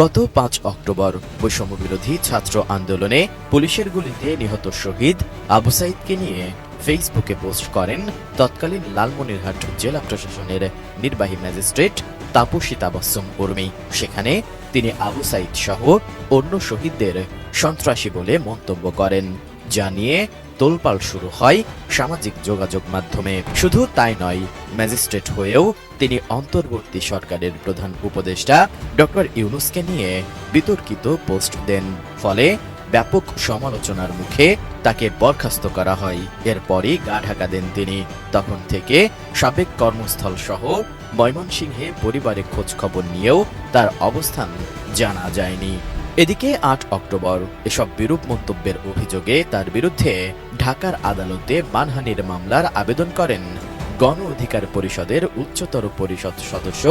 গত ৫ অক্টোবর বৈষম্যবিরোধী ছাত্র আন্দোলনে পুলিশের গুলিতে নিহত শহীদ আবু সাঈদকে নিয়ে ফেসবুকে পোস্ট করেন তৎকালীন লালমনিরহাট জেলা প্রশাসনের নির্বাহী ম্যাজিস্ট্রেট তাপসী তাবাসসুম উর্মি। সেখানে তিনি আবু সাঈদ সহ অন্য শহীদদের সন্ত্রাসী বলে মন্তব্য করেন, যা নিয়ে তোলপাড় শুরু হয় সামাজিক যোগাযোগ মাধ্যমে। শুধু তাই নয়, ম্যাজিস্ট্রেট হয়েও তিনি অন্তর্বর্তী সরকারের প্রধান উপদেষ্টা ডক্টর ইউনূসকে নিয়ে বিতর্কিত পোস্ট দেন। ফলে ব্যাপক সমালোচনার মুখে তাকে বরখাস্ত করা হয়। এরপরই গা ঢাকা দেন তিনি। তখন থেকে সাবেক কর্মস্থল সহ ময়মনসিংহে পরিবারে খোঁজ খবর নিয়েও তার অবস্থান জানা যায়নি। এদিকে ৮ অক্টোবর এসব বিরূপ মন্তব্যের অভিযোগে তার বিরুদ্ধে ঢাকার আদালতে মানহানির মামলার আবেদন করেন গণ অধিকার পরিষদের উচ্চতর পরিষদ সদস্য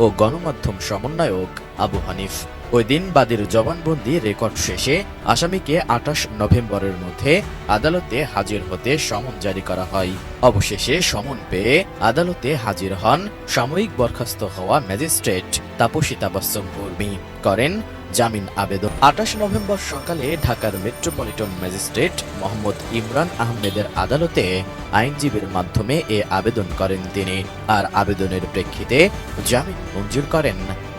ও গণমাধ্যম সমন্বয়ক আবু হানিফ। ওই দিন বাদীর জবানবন্দি রেকর্ড শেষে আসামিকে ২৮ নভেম্বরের মধ্যে আদালতে হাজির হতে সমন জারি করা হয়। অবশেষে সমন পেয়ে আদালতে হাজির হন সাময়িক বরখাস্ত হওয়া ম্যাজিস্ট্রেট তাপসী তাবাসসুম উর্মি। করেন জামিন আবেদন। ২৮ নভেম্বর সকালে ঢাকার মেট্রোপলিটন ম্যাজিস্ট্রেট মোহাম্মদ ইমরান আহমেদের আদালতে আইনজীবীর মাধ্যমে এ আবেদন করেন তিনি। আর আবেদনের প্রেক্ষিতে জামিন মঞ্জুর করেন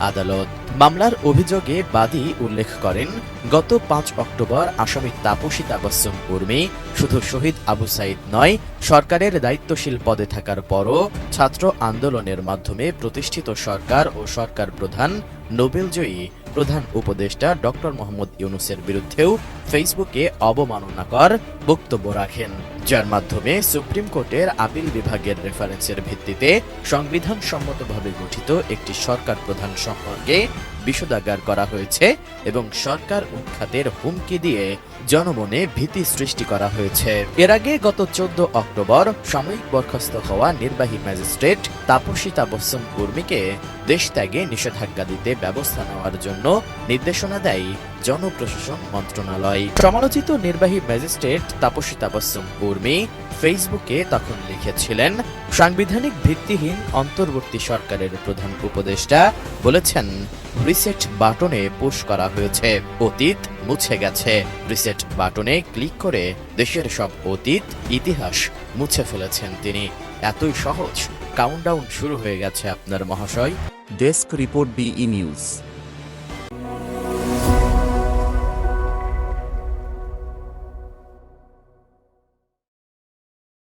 আদালত। মামলার অভিযোগে বাদী উল্লেখ করেন, গত ৫ অক্টোবর আসামি তাপসী তাবাসসুম উর্মি শুধু শহীদ আবু সাঈদ নয়, সরকারের দায়িত্বশীল পদে থাকার পরও ছাত্র আন্দোলনের মাধ্যমে প্রতিষ্ঠিত সরকার ও সরকার প্রধান নোবেলজয়ী প্রধান উপদেষ্টা ডক্টর মোহাম্মদ ইউনূসের বিরুদ্ধেও ফেসবুকে অবমাননাকর বক্তব্য রাখেন, যার মাধ্যমে সুপ্রিম কোর্টের আপিল বিভাগের রেফারেন্সের ভিত্তিতে সংবিধানসম্মতভাবে গঠিত একটি সরকার প্রধান সম্পর্কে বিষোদাগার করা হয়েছে এবং সরকার উৎখাতের হুমকি দিয়ে জনমনে ভীতি সৃষ্টি করা হয়েছে। এর আগে গত ১৪ অক্টোবর সাময়িক বরখাস্ত হওয়া নির্বাহী ম্যাজিস্ট্রেট তাপসী তাবাসসুম উর্মিকে দেশ ত্যাগে নিষেধাজ্ঞা দিতে ব্যবস্থা নেওয়ার জন্য নির্দেশনা দেয় জনপ্রশাসন মন্ত্রণালয়। সমালোচিত নির্বাহী ম্যাজিস্ট্রেট তাপসী তাবাসসুম উর্মি ফেসবুকে তখন লিখেছিলেন, সাংবিধানিক ভিত্তিহীন অন্তর্বর্তী সরকারের প্রধান উপদেষ্টা বলেছেন, রিসেট বাটনে পুশ করা হয়েছে, অতীত মুছে গেছে। রিসেট বাটনে ক্লিক করে দেশের সব অতীত ইতিহাস মুছে ফেলেছেন তিনি। এতই সহজ, কাউন্টডাউন শুরু হয়ে গেছে আপনার মহাশয়। ডেস্ক রিপোর্ট বিই নিউজ।